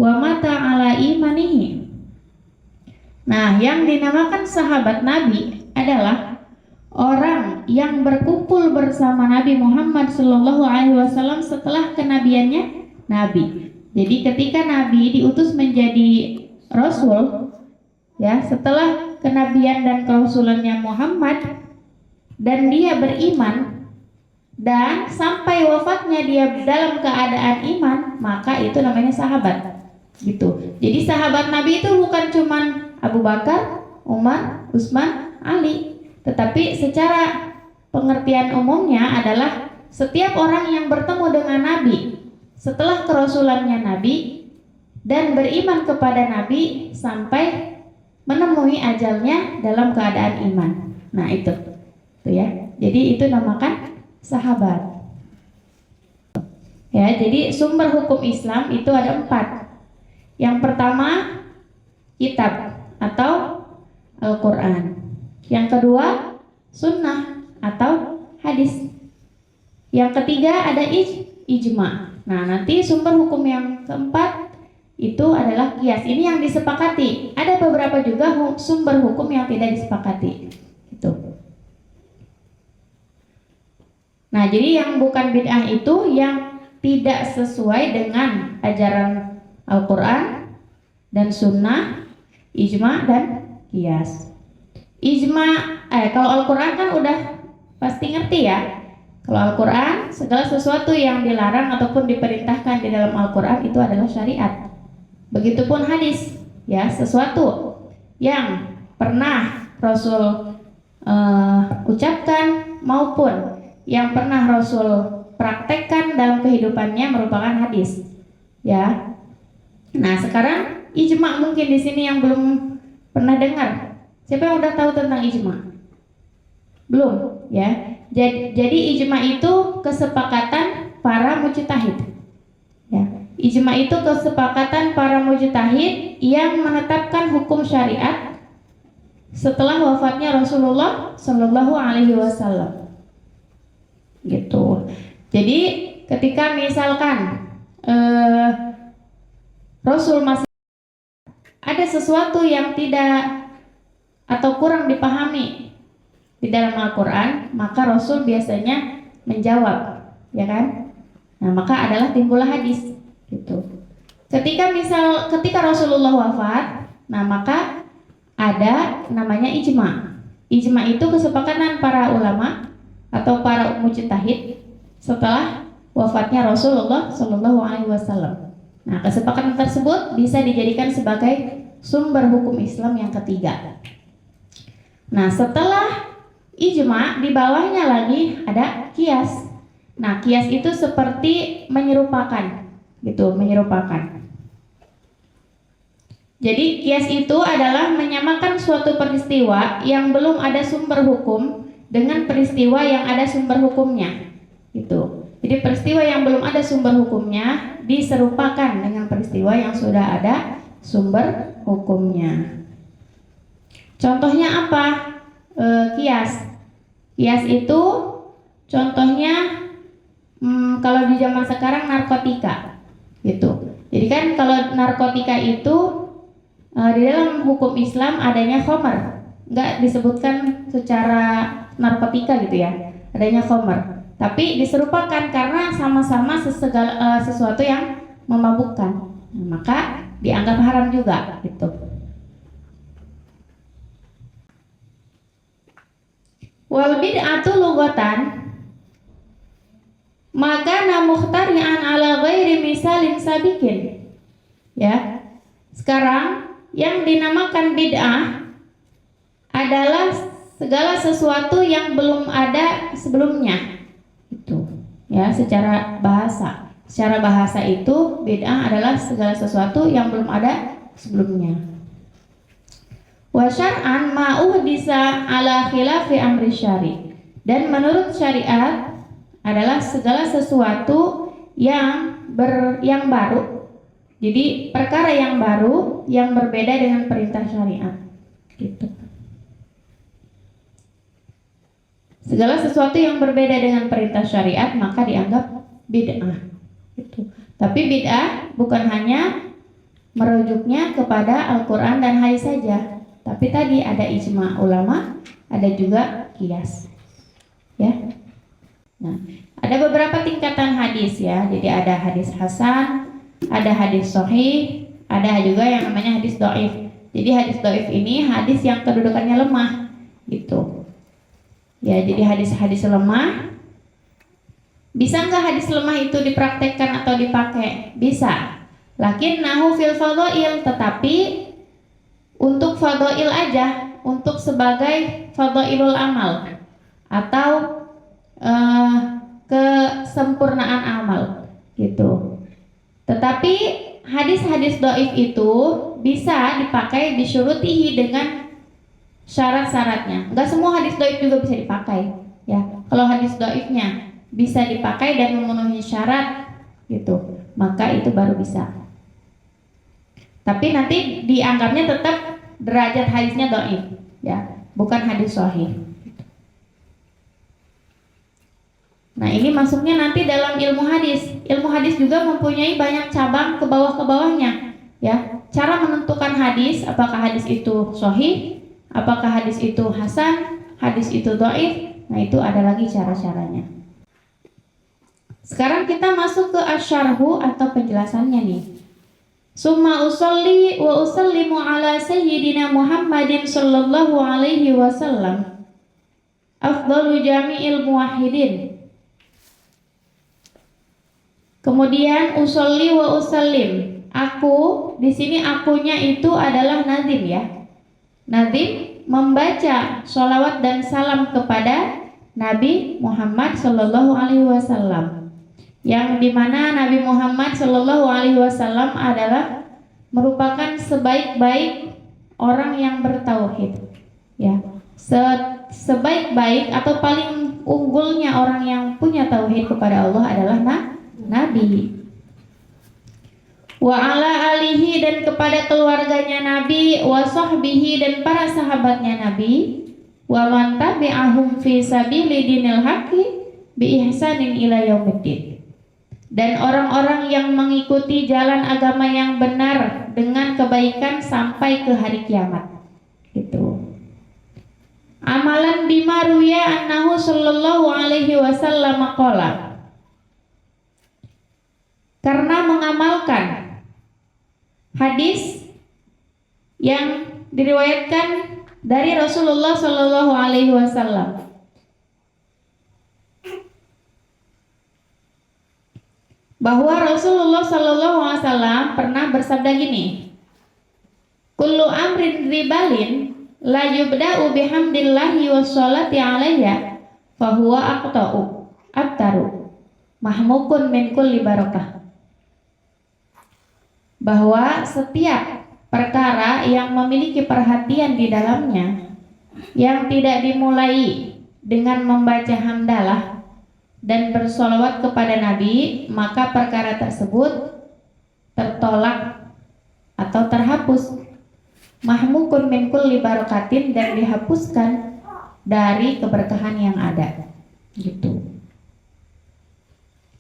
wa mata ala imanihi. Nah, yang dinamakan sahabat Nabi adalah orang yang berkumpul bersama Nabi Muhammad SAW setelah kenabiannya Nabi. Jadi ketika Nabi diutus menjadi Rasul, ya, setelah kenabian dan kerasulannya Muhammad, dan dia beriman dan sampai wafatnya dia dalam keadaan iman, maka itu namanya sahabat. Gitu. Jadi sahabat Nabi itu bukan cuman Abu Bakar, Umar, Utsman, Ali, tetapi secara pengertian umumnya adalah setiap orang yang bertemu dengan Nabi setelah kerasulannya Nabi dan beriman kepada Nabi sampai menemui ajalnya dalam keadaan iman. Nah, itu ya. Jadi itu namakan sahabat. Ya, jadi sumber hukum Islam itu ada 4. Yang pertama, kitab atau Al-Quran. Yang kedua, sunnah atau hadis. Yang ketiga ada ijma. Nah, nanti sumber hukum yang keempat itu adalah qiyas. Ini yang disepakati. Ada beberapa juga sumber hukum yang tidak disepakati. Gitu. Nah, jadi yang bukan bid'ah itu yang tidak sesuai dengan ajaran Al-Quran dan sunnah, ijma dan qiyas. Kalau Al-Quran kan udah pasti ngerti ya. Kalau Al-Quran, segala sesuatu yang dilarang ataupun diperintahkan di dalam Al-Quran itu adalah syariat. Begitupun hadis, ya, sesuatu yang pernah Rasul ucapkan maupun yang pernah Rasul praktekkan dalam kehidupannya merupakan hadis, ya. Nah, sekarang ijma mungkin di sini yang belum pernah dengar. Siapa yang udah tahu tentang ijma? Belum, ya. Jadi ijma itu kesepakatan para mujtahid. Ya. Ijma itu kesepakatan para mujtahid yang menetapkan hukum syariat setelah wafatnya Rasulullah Shallallahu Alaihi Wasallam. Gitu. Jadi ketika misalkan Rasul masih ada sesuatu yang tidak atau kurang dipahami di dalam Al-Quran, maka Rasul biasanya menjawab, ya kan? Nah, maka adalah timbullah hadis, gitu. Ketika Rasulullah wafat, nah maka ada namanya ijma. Ijma itu kesepakatan para ulama atau para mujtahid setelah wafatnya Rasulullah Shallallahu Alaihi Wasallam. Nah, kesepakatan tersebut bisa dijadikan sebagai sumber hukum Islam yang ketiga. Nah, setelah ijma, di bawahnya lagi ada qiyas. Nah, qiyas itu seperti menyerupakan, gitu, menyerupakan. Jadi qiyas itu adalah menyamakan suatu peristiwa yang belum ada sumber hukum dengan peristiwa yang ada sumber hukumnya, gitu. Jadi peristiwa yang belum ada sumber hukumnya diserupakan dengan peristiwa yang sudah ada sumber hukumnya. Contohnya apa? Qiyas. Qiyas itu contohnya kalau di zaman sekarang narkotika, gitu. Jadi kan kalau narkotika itu di dalam hukum Islam adanya khamar, nggak disebutkan secara narkotika gitu ya, adanya khamar. Tapi diserupakan karena sama-sama sesuatu yang memabukkan, maka dianggap haram juga, gitu. Wal bid'atu lughatan maka muhtari'an ala ghairi misalin sabikin. Ya. Sekarang yang dinamakan bid'ah adalah segala sesuatu yang belum ada sebelumnya. Itu. Ya, secara bahasa. Secara bahasa itu bid'ah adalah segala sesuatu yang belum ada sebelumnya. Wa syar'an ma uhdisa ala khilafi amri syari. Dan menurut syariat adalah segala sesuatu yang baru. Jadi perkara yang baru yang berbeda dengan perintah syariat, gitu. Segala sesuatu yang berbeda dengan perintah syariat maka dianggap bid'ah, gitu. Tapi bid'ah bukan hanya merujuknya kepada Al-Quran dan hadis saja. Tapi tadi ada ijma ulama, ada juga qiyas. Ya. Nah, ada beberapa tingkatan hadis ya. Jadi ada hadis hasan, ada hadis sahih, ada juga yang namanya hadis dhaif. Jadi hadis dhaif ini hadis yang kedudukannya lemah gitu. Ya, jadi hadis-hadis lemah. Bisa nggak hadis lemah itu dipraktekkan atau dipakai? Bisa. Lakinnahu fil fadhail, tetapi untuk fadhail aja, untuk sebagai fadhailul amal atau kesempurnaan amal gitu. Tetapi hadis-hadis dhaif itu bisa dipakai bisyurutihi dengan syarat-syaratnya. Enggak semua hadis dhaif juga bisa dipakai ya. Kalau hadis dhaifnya bisa dipakai dan memenuhi syarat gitu, maka itu baru bisa. Tapi nanti dianggapnya tetap derajat hadisnya dhaif ya, bukan hadis sahih. Nah, ini masuknya nanti dalam ilmu hadis. Ilmu hadis juga mempunyai banyak cabang ke bawah-bawahnya ya. Cara menentukan hadis, apakah hadis itu sahih, apakah hadis itu hasan, hadis itu dhaif. Nah, itu ada lagi cara-caranya. Sekarang kita masuk ke asyarhu atau penjelasannya nih. Summa usolli wa usallimu ala sayyidina Muhammadin sallallahu alaihi wasallam afdalu jami'il muwahhidin. Kemudian usolli wa usallim. Aku, di sini akunya itu adalah nazim ya. Nazim membaca sholawat dan salam kepada Nabi Muhammad sallallahu alaihi wasallam. Yang dimana Nabi Muhammad sallallahu alaihi wasallam adalah merupakan sebaik-baik orang yang bertauhid. Ya, sebaik-baik atau paling unggulnya orang yang punya tauhid kepada Allah adalah Nabi. Wa ala alihi, dan kepada keluarganya Nabi, wa sahbihi, dan para sahabatnya Nabi, wa man tabi'ahum fi sabili dinil haqqi bi ihsanin ila yaumiddin, dan orang-orang yang mengikuti jalan agama yang benar dengan kebaikan sampai ke hari kiamat. Gitu. Amalan bima ruya annahu sallallahu alaihi wasallam qala, karena mengamalkan hadis yang diriwayatkan dari Rasulullah sallallahu alaihi wasallam. Bahwa Rasulullah sallallahu alaihi wasallam pernah bersabda gini, kullu amrin ribalin la yubda'u bihamdillahi wassalati alayya fahuwa aqta'u abtaru mahmukun min kulli barakah. Bahwa setiap perkara yang memiliki perhatian di dalamnya, yang tidak dimulai dengan membaca hamdalah dan bersolawat kepada Nabi, maka perkara tersebut tertolak atau terhapus. Mahmukun min kulli barakatin, dan dihapuskan dari keberkahan yang ada. Gitu.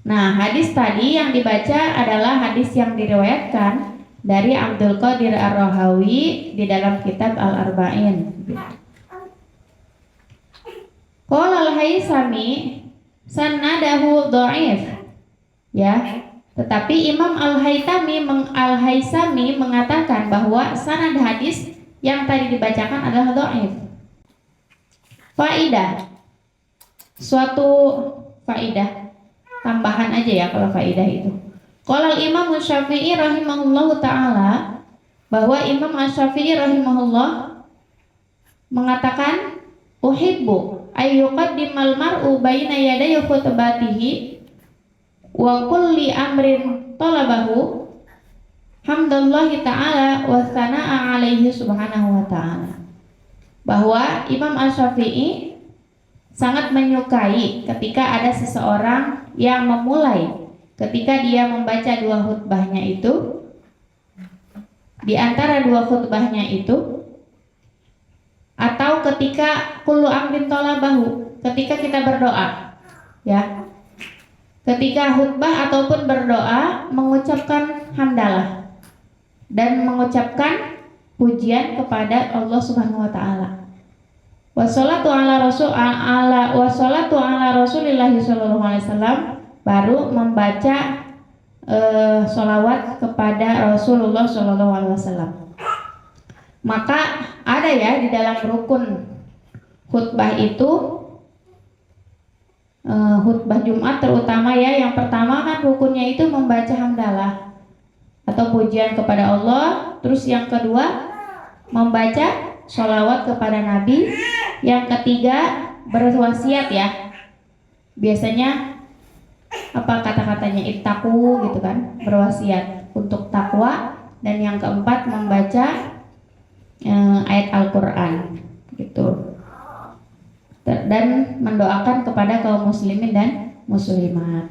Nah, hadis tadi yang dibaca adalah hadis yang diriwayatkan dari Abdul Qadir Ar-Rahawi di dalam kitab Al-Arba'in. Qala Al-Haisami sanadahu dhaif. Ya, tetapi Imam Al-Haisami mengatakan bahwa sanad hadis yang tadi dibacakan adalah dhaif. Faidah. Suatu faidah tambahan aja ya kalau faidah itu. Qala Imam Syafi'i rahimahullahu taala, bahwa Imam Syafi'i rahimahullah mengatakan uhibbu ayyuqaddimal mar'u baina yaday khutbatihi wa kulli amrin talabahu hamdallahi ta'ala wa tsana'a alaihi subhanahu wa ta'ala. Bahwa Imam Syafi'i sangat menyukai ketika ada seseorang yang memulai, ketika dia membaca dua khutbahnya itu, di antara dua khutbahnya itu, atau ketika kullu amrin talabahu, ketika kita berdoa, ya, ketika khutbah ataupun berdoa mengucapkan hamdalah, dan mengucapkan pujian kepada Allah Subhanahu wa taala. Wassalatu ala Rasulillahi sallallahu alaihi wasallam, baru membaca sholawat kepada Rasulullah sallallahu alaihi wasallam. Maka ada ya di dalam rukun khutbah itu, khutbah Jumat terutama ya, yang pertama kan rukunnya itu membaca hamdalah atau pujian kepada Allah. Terus yang kedua membaca sholawat kepada Nabi. Yang ketiga berwasiat ya. Biasanya apa kata-katanya, ittaqu gitu kan, berwasiat untuk takwa. Dan yang keempat membaca ayat Al-Quran gitu, dan mendoakan kepada kaum muslimin dan muslimat.